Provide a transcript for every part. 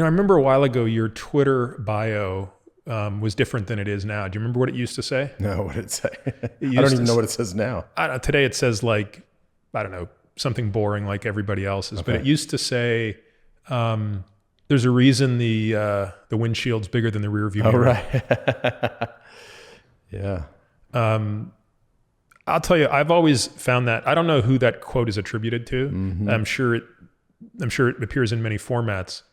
I remember a while ago your Twitter bio was different than it is now. Do you remember what it used to say? No, what did it say? It I don't used even to know what it says now. today it says like, I don't know, something boring like everybody else's, but Okay. it used to say, there's a reason the windshield's bigger than the rear view Oh, mirror. right. Yeah. I'll tell you, I've always found that, I don't know who that quote is attributed to. Mm-hmm. I'm sure it appears in many formats,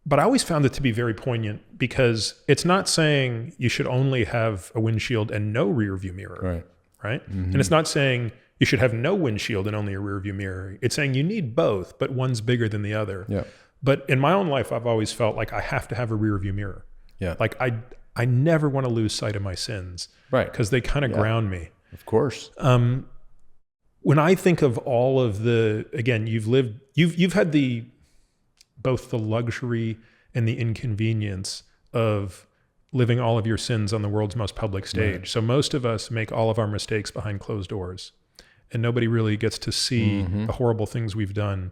but I always found it to be very poignant because it's not saying you should only have a windshield and no rear view mirror, right? Mm-hmm. And it's not saying you should have no windshield and only a rear view mirror. It's saying you need both, but one's bigger than the other. Yeah. But in my own life, I've always felt like I have to have a rear view mirror. Yeah. Like I never want to lose sight of my sins, Right. because they kind of ground me. Of course. When I think of all of again, you've had both the luxury and the inconvenience of living all of your sins on the world's most public stage. Right. So most of us make all of our mistakes behind closed doors, and nobody really gets to see the horrible things we've done.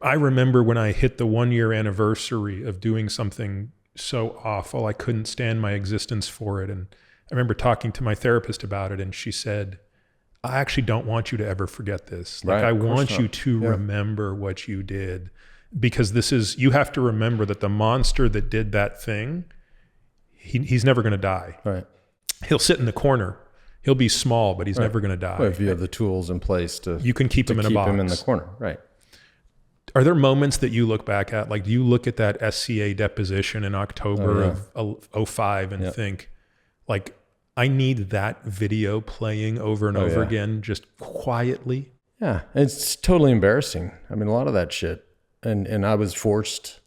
I remember when I hit the 1-year anniversary of doing something so awful, I couldn't stand my existence for it. And I remember talking to my therapist about it, and she said, I actually don't want you to ever forget this. Like, Right, I of course want you not. to Yeah. remember what you did, because you have to remember that the monster that did that thing, he's never going to die. Right. He'll sit in the corner. He'll be small, but he's never going to die. Well, if you have the tools in place to You can keep him in a box. him in the corner. Right. Are there moments that you look back at, like, do you look at that SCA deposition in October of 05 and think, like, I need that video playing over and over again, just quietly? Yeah. It's totally embarrassing. I mean, a lot of that shit. And I was forced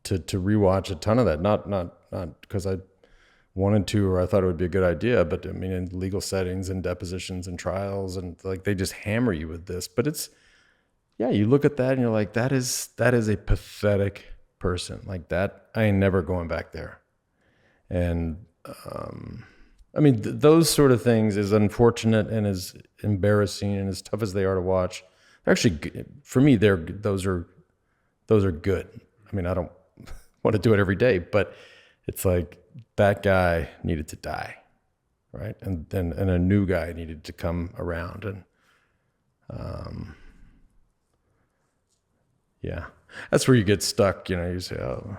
to rewatch a ton of that. Not because I wanted to, or I thought it would be a good idea, but I mean, in legal settings and depositions and trials, and like, they just hammer you with this, but you look at that and you're like, that is a pathetic person. Like that, I ain't never going back there. And, I mean, those sort of things, as unfortunate and as embarrassing and as tough as they are to watch, they're actually, for me, those are good. I mean, I don't want to do it every day, but it's like, that guy needed to die, right? And a new guy needed to come around, and that's where you get stuck. You say, "Oh,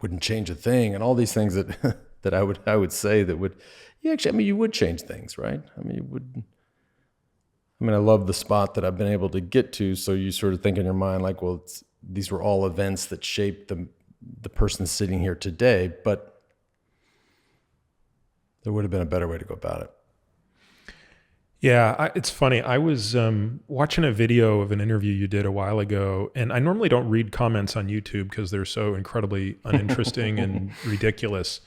wouldn't change a thing," and all these things that that I would say that would, actually, I mean, you would change things, right? I mean, you would. I mean, I love the spot that I've been able to get to. So you sort of think in your mind, like, well, these were all events that shaped the person sitting here today, but there would have been a better way to go about it. Yeah, it's funny. I was watching a video of an interview you did a while ago, and I normally don't read comments on YouTube because they're so incredibly uninteresting and ridiculous.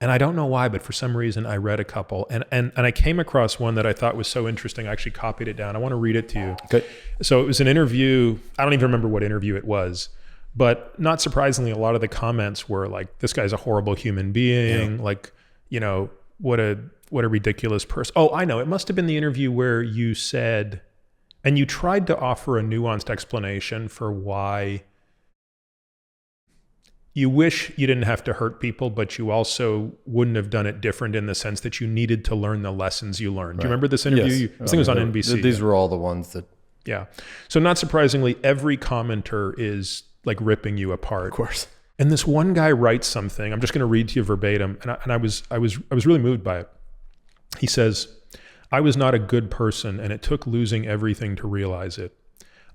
And I don't know why, but for some reason I read a couple, and I came across one that I thought was so interesting. I actually copied it down. I want to read it to you. Okay. So it was an interview. I don't even remember what interview it was, but not surprisingly, a lot of the comments were like, "This guy's a horrible human being." Yeah. Like, what a ridiculous person. Oh, I know. It must have been the interview where you said, and you tried to offer a nuanced explanation for why you wish you didn't have to hurt people, but you also wouldn't have done it different in the sense that you needed to learn the lessons you learned. Right. Do you remember this interview? Yes. I think it was on NBC. These were all the ones that... Yeah. So not surprisingly, every commenter is like ripping you apart. Of course. And this one guy writes something. I'm just going to read to you verbatim. And I was really moved by it. He says, "I was not a good person, and it took losing everything to realize it.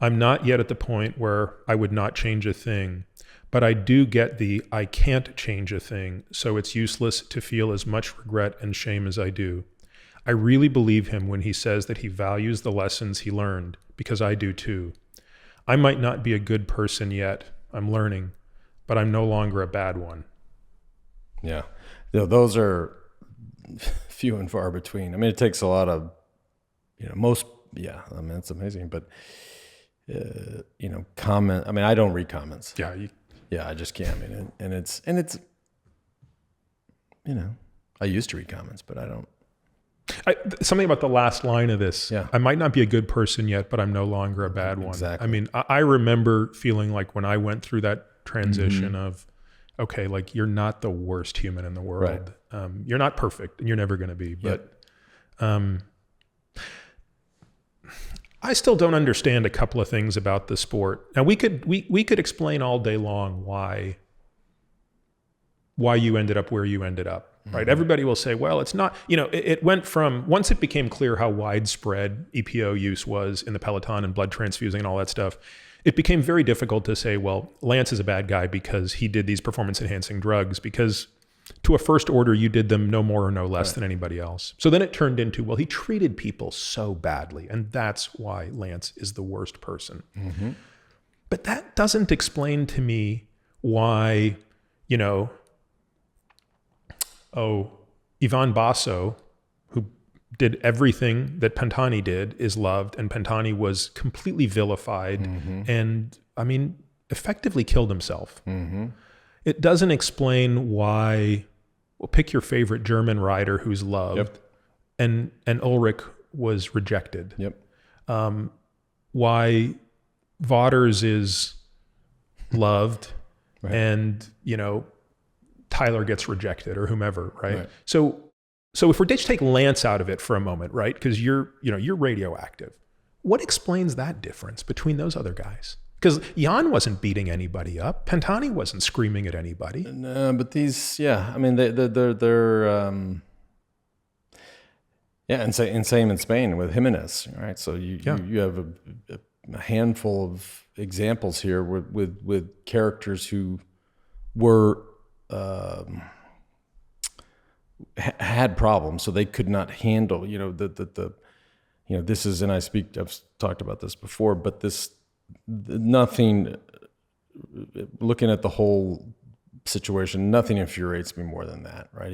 I'm not yet at the point where I would not change a thing, but I do get I can't change a thing, so it's useless to feel as much regret and shame as I do. I really believe him when he says that he values the lessons he learned, because I do too. I might not be a good person yet. I'm learning, but I'm no longer a bad one." Yeah. Those are few and far between. I mean, it takes a lot of, I mean, it's amazing, but, comment. I mean, I don't read comments. Yeah. I just can't. I mean, and it's, I used to read comments, but I don't Something about the last line of this. Yeah. I might not be a good person yet, but I'm no longer a bad one. Exactly. I mean, I remember feeling like when I went through that transition of, okay, like you're not the worst human in the world. Right. You're not perfect and you're never going to be, but I still don't understand a couple of things about the sport. Now we could explain all day long why you ended up where you ended up. Right. Everybody will say, well, it's not, it went from, once it became clear how widespread EPO use was in the Peloton and blood transfusing and all that stuff, it became very difficult to say, well, Lance is a bad guy because he did these performance enhancing drugs, because to a first order, you did them no more or no less than anybody else. So then it turned into, well, he treated people so badly, and that's why Lance is the worst person. But that doesn't explain to me why, Ivan Basso, who did everything that Pantani did, is loved, and Pantani was completely vilified and, I mean, effectively killed himself. It doesn't explain why, well, pick your favorite German rider who's loved, and Ulrich was rejected. Why Waters is loved and, Tyler gets rejected or whomever, right? So if we're to take Lance out of it for a moment, right? Because you're radioactive. What explains that difference between those other guys? Because Jan wasn't beating anybody up. Pantani wasn't screaming at anybody. No, but these, I mean, they're and same in Spain with Jimenez, right? So you have a handful of examples here with characters who were had problems, so they could not handle, this is, and I've talked about this before, but nothing, looking at the whole situation, nothing infuriates me more than that, right?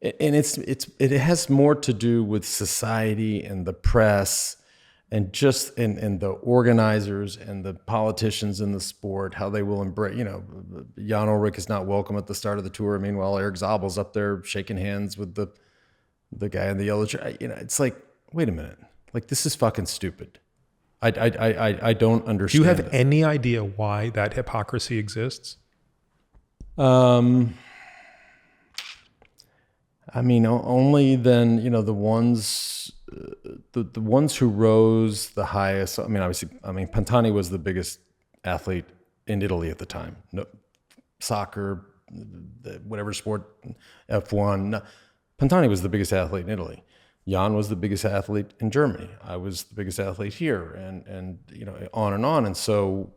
It has more to do with society and the press and just and the organizers and the politicians in the sport, how they will embrace, Jan Ulrich is not welcome at the start of the tour. Meanwhile, Eric Zabel's up there shaking hands with the guy in the yellow shirt. It's like, wait a minute, like this is fucking stupid. I don't understand. Do you have any idea why that hypocrisy exists? I mean, only then, the ones, the ones who rose the highest. I mean, obviously, Pantani was the biggest athlete in Italy at the time. No, soccer, whatever sport, F1. No, Pantani was the biggest athlete in Italy. Jan was the biggest athlete in Germany. I was the biggest athlete here, and on and on. And so,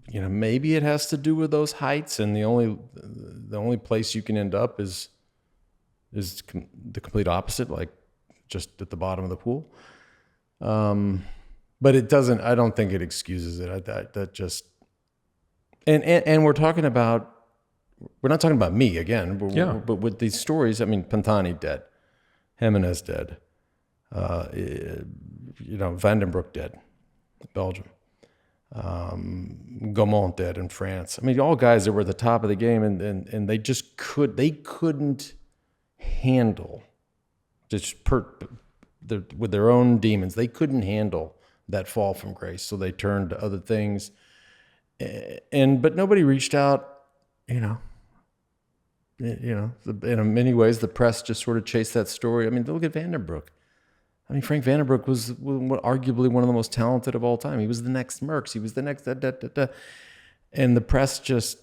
maybe it has to do with those heights, and the only place you can end up is the complete opposite, like just at the bottom of the pool. But it doesn't, I don't think it excuses it. That just, and we're not talking about me again, but with these stories, I mean, Pantani dead, Jimenez dead, Vandenbroek dead, Belgium, Gaumont dead in France. I mean, all guys that were at the top of the game, and they just couldn't handle, just with their own demons, they couldn't handle that fall from grace, so they turned to other things. But nobody reached out, in many ways the press just sort of chased that story. I mean, look at Vandenbroek. I mean, Frank Vandenbroek was arguably one of the most talented of all time. He was the next Merckx. He was the next and the press just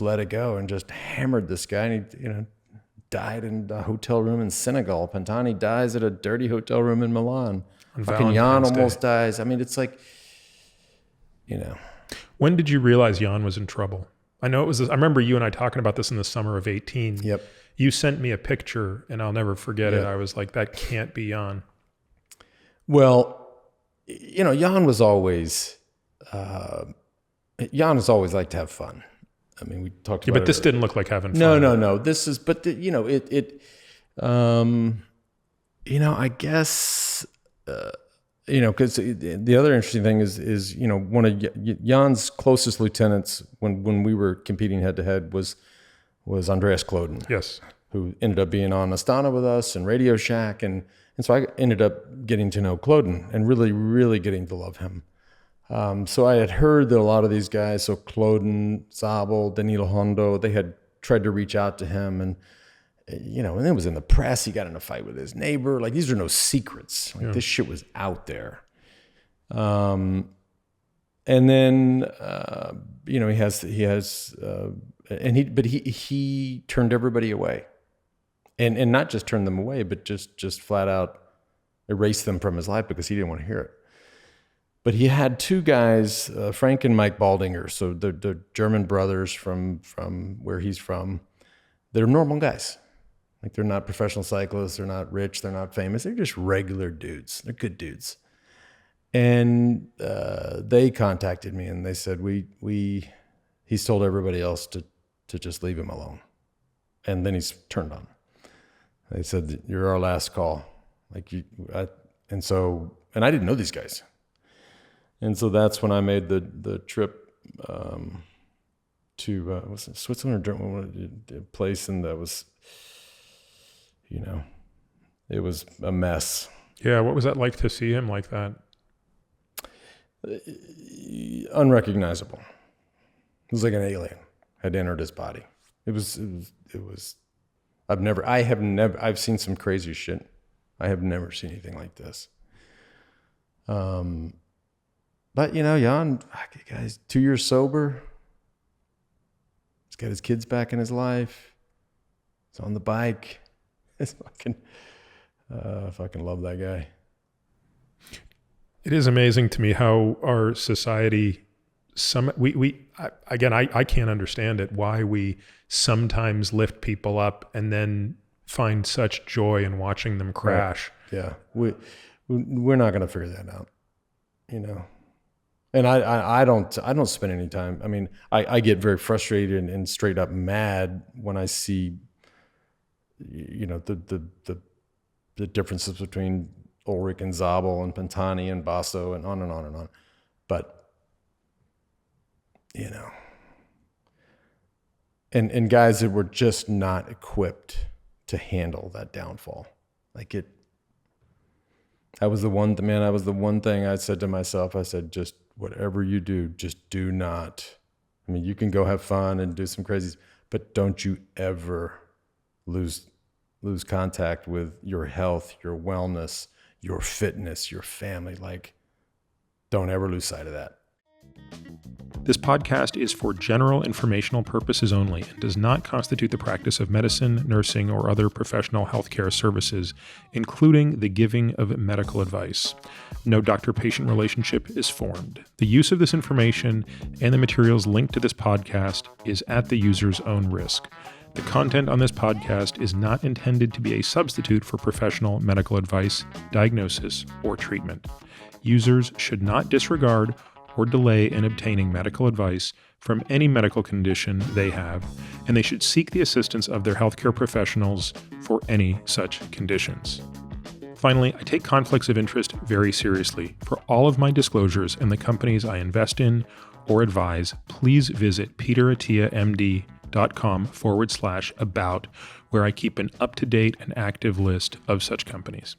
let it go and just hammered this guy, and he died in a hotel room in Senegal. Pantani dies at a dirty hotel room in Milan. Fucking Jan almost dies. I mean, it's like, When did you realize Jan was in trouble? I know it was, I remember you and I talking about this in the summer of 18. Yep. You sent me a picture and I'll never forget it. I was like, that can't be Jan. Well, Jan was always, liked to have fun. I mean, we talked about but this didn't look like having fun. No. This is, but I guess, because the other interesting thing is one of Jan's closest lieutenants when we were competing head to head was Andreas Kloden. Yes. who ended up being on Astana with us and Radio Shack. And so I ended up getting to know Cloden and really, really getting to love him. So I had heard that a lot of these guys, so Cloden, Zabel, Danilo Hondo, they had tried to reach out to him, and and it was in the press. He got in a fight with his neighbor. Like, these are no secrets. Like, this shit was out there. And then he turned everybody away, and not just turned them away, but just flat out erased them from his life because he didn't want to hear it. But he had two guys, Frank and Mike Baldinger. So they're German brothers from where he's from. They're normal guys. Like, they're not professional cyclists. They're not rich. They're not famous. They're just regular dudes. They're good dudes. And they contacted me and they said, he's told everybody else to just leave him alone. And then he's turned on. They said, you're our last call. And I didn't know these guys. And so that's when I made the trip to was it Switzerland or Germany, a place, and that was, it was a mess. Yeah, what was that like to see him like that? Unrecognizable. It was like an alien had entered his body. It was. I've seen some crazy shit. I have never seen anything like this. But Jan, guy's 2 years sober. He's got his kids back in his life. He's on the bike. It's fucking love that guy. It is amazing to me how our society, I can't understand it, why we sometimes lift people up and then find such joy in watching them crash. Right. Yeah. We're not going to figure that out, And I don't spend any time. I mean, I get very frustrated and straight up mad when I see, the differences between Ulrich and Zabel and Pantani and Basso and on and on and on. But, and guys that were just not equipped to handle that downfall. That was the one thing I said to myself. I said, just whatever you do, just do not. I mean, you can go have fun and do some crazies, but don't you ever lose contact with your health, your wellness, your fitness, your family. Don't ever lose sight of that. This podcast is for general informational purposes only and does not constitute the practice of medicine, nursing, or other professional healthcare services, including the giving of medical advice. No doctor-patient relationship is formed. The use of this information and the materials linked to this podcast is at the user's own risk. The content on this podcast is not intended to be a substitute for professional medical advice, diagnosis, or treatment. Users should not disregard or delay in obtaining medical advice from any medical condition they have, and they should seek the assistance of their healthcare professionals for any such conditions. Finally, I take conflicts of interest very seriously. For all of my disclosures and the companies I invest in or advise, please visit peterattiamd.com/about, where I keep an up-to-date and active list of such companies.